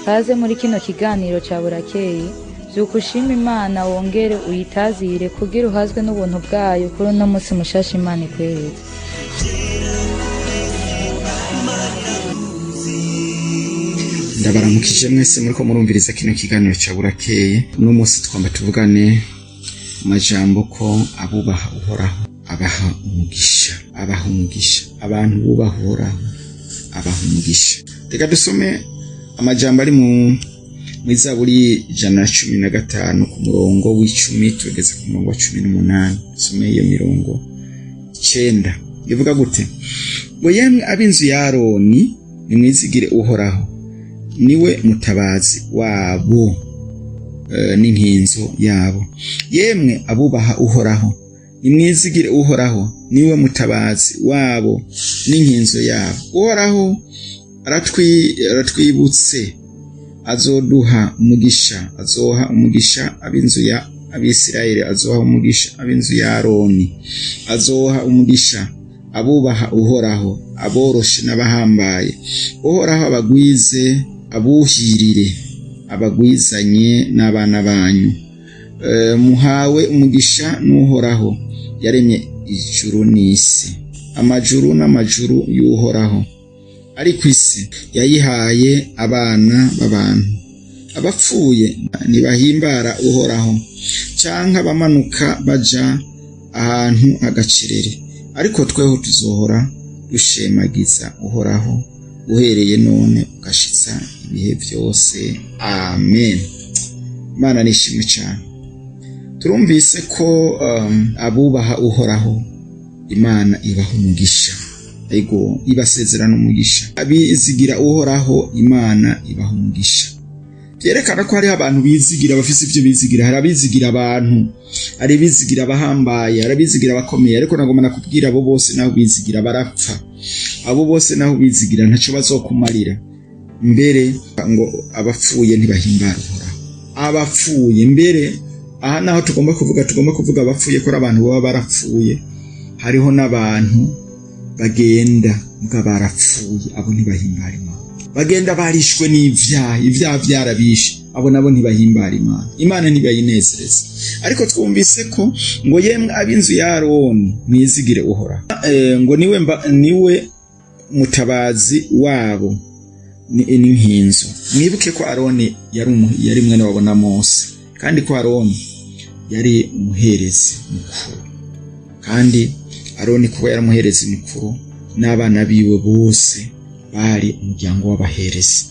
kaze muri kino kiganiro ca burakeye, vyuka ushima Imana wongere uyitazire kugira uhazwe n'ubuntu bwayo kuri uno musi mushasha Imana ikweretse. Ndabaramukije mwese muriko murumviriza kino kiganiro ca burakeye. Uno musi twamba tuvugane amajambo ko abubaha Uhoraho abaha umugisha, abantu bubaha Uhoraho abaha umugisha. Reka dusome amajambo ari mu Zaburi 115 ku murongo w'10 tugeze ku murongo wa 18. Dusome iyo mirongo 9. Ivuga gute? Ngo yemwe ab'inzu ya Aroni nimwizigire Uhoraho, niwe mutabazi wabo n'inkinzo yabo. Yemwe abubaha Uhoraho nimwizigire Uhoraho, niwe mutabazi wabo n'inkinzo yabo. Uhoraho aratwibutse, azoduha umugisha, azoha umugisha ab'inzu ya Abisirayeli, azoha umugisha ab'inzu ya Aroni, azoha umugisha abubaha Uhoraho, aboroshe n'abahambaye. Uhoraho abagwize, abuhirire, abagwizanye n'abana banyu. Muhawe umugisha n'Uhoraho yaremye ijuru n'isi. Amajuru n'amajuru y'Uhoraho ari kw'isi yayihaye abana b'abantu. Abapfuye ntibahimbara Uhoraho, canke abamanuka baja ahantu h'agacerere. Ariko tweho tuzohora dushemagiza Uhoraho uhereye none ugashitsa ibihe vyose. Amen. Imana nishimwe cyane. Turumvise ko abubaha Uhoraho Imana ibaha umugisha, ego ibasezerana umugisha. Abizigira Uhoraho Imana ibaha umugisha. Byerekana ko hari abantu bizigira, bafise ivyo bizigira. Hari abizigira abantu, hari bizigira abahambaye, hari bizigira abakomeye. Ariko nagomba nakubwira abo bose naho bizigira barapfa. Abo bose naho bizigira ntaco bazokumarira. Mbere ngo abapfuye ntibahimbara Uhoraho. Abapfuye mbere, aha naho tugomba kuvuga abapfuye ko abantu baba barapfuye. Hariho n'abantu bagenda muga barapfuye, abo ntibahimbara Imana. Bagenda barishwe n'ivyaha vyarabishe, abo nabo ntibahimbara Imana. Imana ntibayinezereza. Ariko twumvise ko ngo yemwe ab'inzu ya Aroni mwizigire Uhoraho, ngo niwe mutabazi wabo n'inkinzo. Mwibuke ko Aroni yari mwene wabo na Mose, kandi ko Aroni yari umuherezi mukuru. Kandi Aroni kuba yari umuherezi mukuru, n'abana biwe bose bari umuryango w'abaherezi.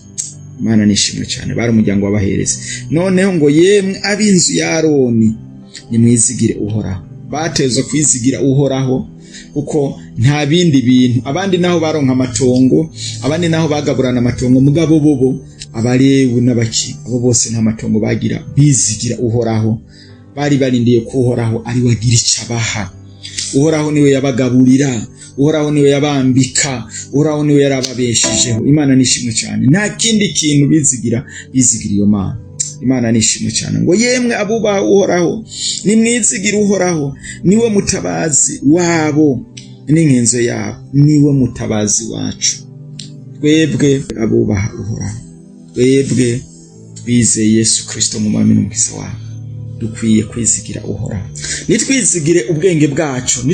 Imana nishimwe cyane, bari umuryango w'abaherezi. Noneho ngo yemwe ab'inzu ya Aroni nimwizigire Uhoraho. Batezwe kwizigira Uhoraho kuko nta bindi bintu. Abandi naho baronka amatongo, abandi naho bagaburana amatongo, mugabo bobo Abalewi n'abaki, abo bose nta matongo bagira. Bizigira Uhoraho, bari barindiye ko Uhoraho ari wagira icabaha. Uhoraho niwe yabagaburira, Uhoraho niwe yabambika, Uhoraho niwe yarababeshejeho. Imana nishimwe cyane. Nta kindi kintu bizigira iyo Mana. Imana nishimwe cyane. Ngo yemwe abubaha Uhoraho nimwizigire Uhoraho, niwe mutabazi wabo n'inkinzo yabo. Niwe mutabazi wacu. Twebwe abubaha Uhoraho, twebwe twizeye Yesu Kristo mu mwami n'umukiza wacu, dukwiye kwizigira Uhoraho. Nitwizigire ubwenge bwacu,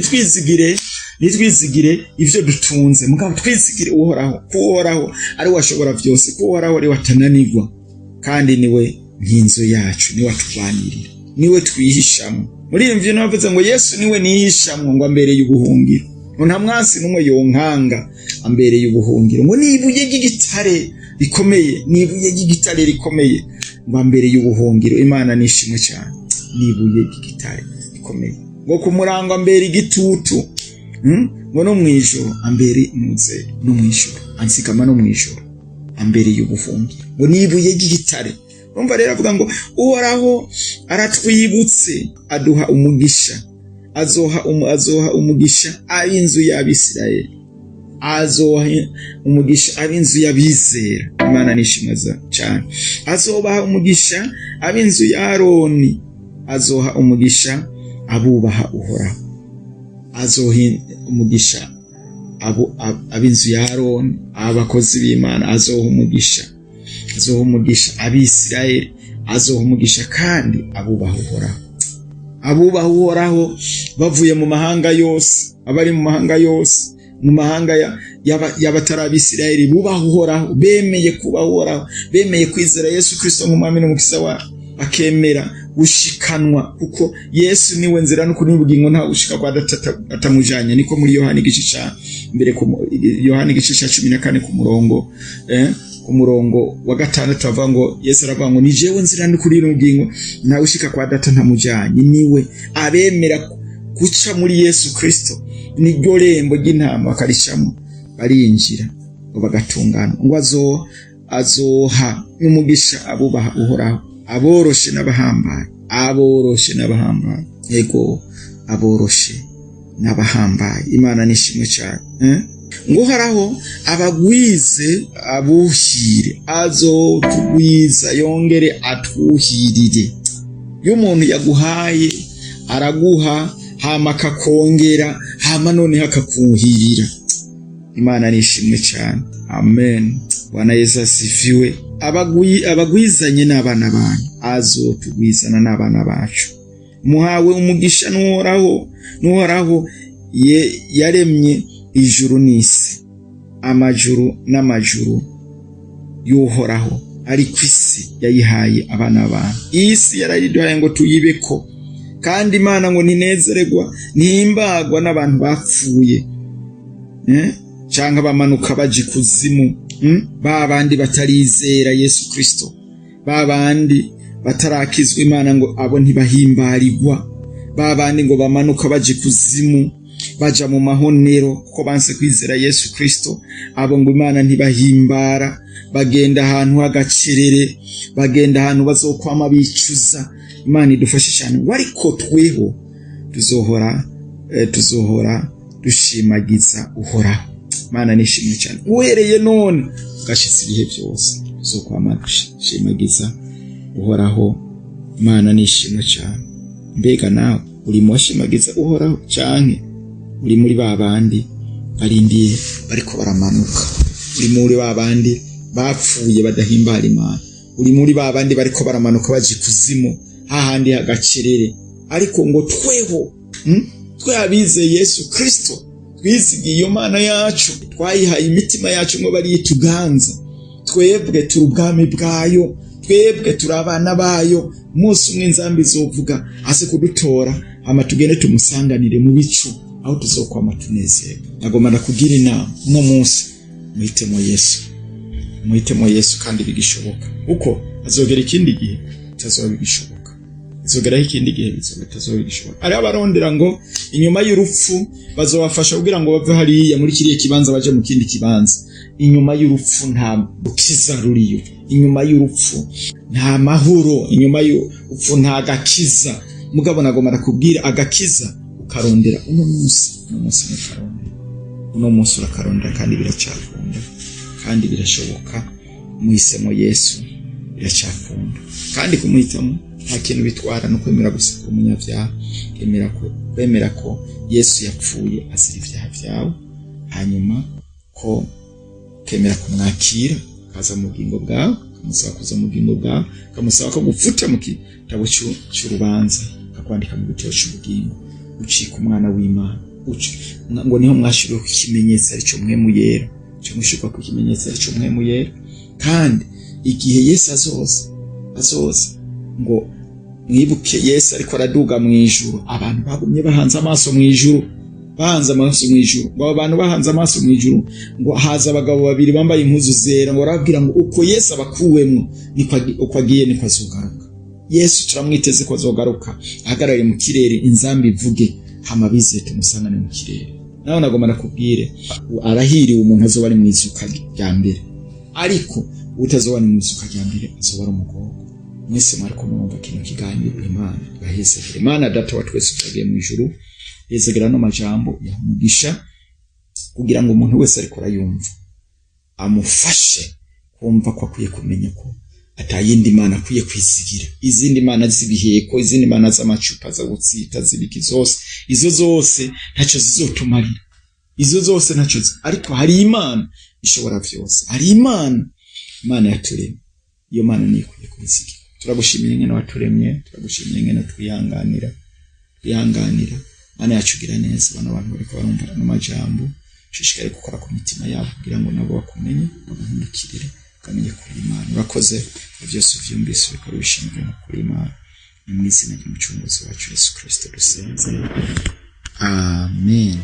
nitwizigire ivyo dutunze, mugabo twizigire Uhoraho. Ko Uhoraho ari washobora vyose, ko Uhoraho ari watananirwa, kandi niwe nkinzo yacu, niwe atwanirira, niwe twihishamo. Muri iyo mvino bavuze ngo Yesu niwe nihishamo, ngo ambereye ubuhungiro, ngo nta mwansi n'umwe yonkanga, ambereye ubuhungiro. Ngo nibuye ry'igitare rikomeye, ngo ambereye ubuhungiro. Imana nishimwe cyane. Nibuye ry'igitare rikomeye, ngo kumurangwa ambere igitutu, ngo no mwijoro ambere muze, no mwijoro ansikama, no mwijoro ambereye ubuhungiro. Ngo nibuye ry'igitare. Urumva rero avuga ngo Uhoraho aratwibutse, aduha umugisha, azoha umugisha ab'inzu y'Abisirayeli, azoha umugisha ab'inzu y'abizera. Imana nishimwe cyane. Azobaha umugisha ab'inzu ya Aroni, azoha umugisha abubaha Uhoraho. Azoha umugisha ab'inzu ya Aroni, abakozi b'Imana, azoha umugisha azoha umugisha abisirayeli, azoha umugisha kandi abubaha uhoraho bavuye mu mahanga yose, abari mu mahanga yose, mu mahanga y'abatari abisirayeli bubaha uhoraho, bemeye kubaha uhoraho, bemeye kwizera Yesu Kristo nk'umwami n'umukiza wabo, bakemera gushikanwa, kuko Yesu niwe nzira n'ukuri n'ubugingo, nta gushika kwa data atamujanye. Niko muri Yohana igice ca mbere, Yohana igice ca 14 ku murongo wa 6 avuga ngo, Yesu aravuga ngo ni jewe nzira n'ukuri n'ubugingo, nta gushika kwa data ntamujanye. Niwe abemera guca muri Yesu Kristo, niryo rembo ry'intama bakaricamo, barinjira ngo bagatungana. Ngo azoha umugisha abubaha uhoraho, aboroshe n'abahambaye, yego aboroshe n'abahambaye. Imana nishimwe cyane. Ngo uhoraho abagwize abuhire, azotugwiza yongere atwuhirire. Iyo umuntu yaguhaye araguha, hama akakongera, hama noneho akakuhirira. Imana nishimwe cyane. Amen. Bwana Yesu asifiwe. Abagwizanye n'abana banyu, azotugwizana n'abana bacu. Muhawe umugisha n'uhoraho yaremye ijuru n'isi, amajuru n'amajuru y'uhoraho ari ku isi yayihaye abana banyu. Isi yarayiduhaye ngo tuyibeko, kandi Imana ngo ntinezererwa, ntihimbagwa n'abantu bapfuye canke bamanuka baje ikuzimu, babandi batarizera Yesu Kristo, babandi batarakizwa Imana ngo abo ntibahimbarirwa, babandi ngo bamanuka baje ikuzimu, baja mu mahonero kuko banse kwizera Yesu Kristo, abo ngo Imana ntibahimbara, bagenda ahantu h'agacerere, bagenda ahantu bazokwama bicuza. Imana idufashe cyane. Ariko tweho tuzohora dushimagiza uhoraho. Imana nishimye cyane. Uhereye none ugashitsa ibihe byose, tuzokwama dushimagiza uhoraho. Imana nishimye cyane. Mbega nawe uri mu bashimagiza uhoraho canke uri muri babandi barindiye bariko baramanuka? Uri muri babandi bapfuye badahimbara Imana? Uri muri babandi bariko baramanuka baje kuzimu, hahandi hagacerere? Ariko ngo tweho, twe abize Yesu Kristo, twizigiye iyo Mana yacu, twayihaye imitima yacu ngo bari tuganza, twebwe turi ubwami bwayo, twebwe turi abana bayo. Umunsi umwe inzambi zovuga ase kudutora, hama tugende tumusanganire mu bicu, aho tuzokwama tunezerwa. Nagomba ndakugira inama uno munsi, muhitemo Yesu kandi bigishoboka, uko azogera ikindi gihe tazoba bigishoboka, izogeraho ikindi gihe tazoba bigishoboka. Ari abarondera ngo inyuma y'urupfu bazobafasha kugira ngo bave hariya muri kiriya kibanza baje mu kindi kibanza. Inyuma y'urupfu nta bukiza ruriyo, inyuma y'urupfu nta mahoro, inyuma y'urupfu nta gakiza. Mugabo nagomba nakubwira agakiza ukarondera uno munsi urakarondera, kandi biracakunda, kandi birashoboka. Muhisemo Yesu biracakunda, kandi kumuhitamo nta kintu bitwara, no kwemera gusa ko umunyabyaha, kwemera ko Yesu yapfuye azira ibyaha byawe, hanyuma ko kemera kumwakira, kaza mu bugingo bwawe, kamusaba kuza mu bugingo bwawe, kamusaba ko gufuta mu gitabo cy'urubanza, kakwandika mu gitabo cy'ubugingo, ucika umwana w'Imana, ngo niho mwashiriwe ku kimenyetso aricyo mpwemu yera, cyo mushikwa ku kimenyetso aricyo mpwemu yera. Kandi igihe Yesu azoza ngo mwibuke Yesu ariko araduga mu ijuru, abantu bagumye bahanze amaso mu ijuru, ngo abantu bahanze amaso mu ijuru, ngo haza abagabo babiri bambaye impuzu zera, ngo arababwira ngo uko Yesu abakuwemwo uko agiye niko azogaruka. Yesu turamwiteze ko azogaruka ahagarare mu kirere, inzambi ivuge, hama bize tumusangane mu kirere. Naho nagomba nakubwire, arahiriwe umuntu azoba ari mu izuka rya mbere, ariko utazoba ari mu izuka rya mbere azoba ari umugogo. Mwese mwariko mwumva kino kiganiro, Imana ibahezekere. Imana data wa twese twagiye mu ijuru, yezegera no majambo yamugisha, kugira ngo umuntu wese ariko arayumva amufashe kumva ko akwiye kumenya ko atayindi Mana akwiye kwizigira. Izindi mana z'ibiheko, izindi mana z'amacupa za gutsita zibiki zose, izo zose ntacyo zizotumarira, izo zose ntacyo. Ariko hari Imana ishobora byose, hari Imana yaturemye, iyo mana niyo ikwiye kubizigira. Turagushimira ingene waturemye, turagushimira ingene twihanganira mana yacu gira neza. Abantu bariko barumva no majambo shishikare gukora ku mitima yabo kugira ngo nabo bakumenye baguhindukirire kamenye kuri Imana. Urakoze byose uvyumvise bikora bishinzwe kuri Imana, ni mu izina ry'umucunguzi wacu Yesu Kristo dusenze, amen.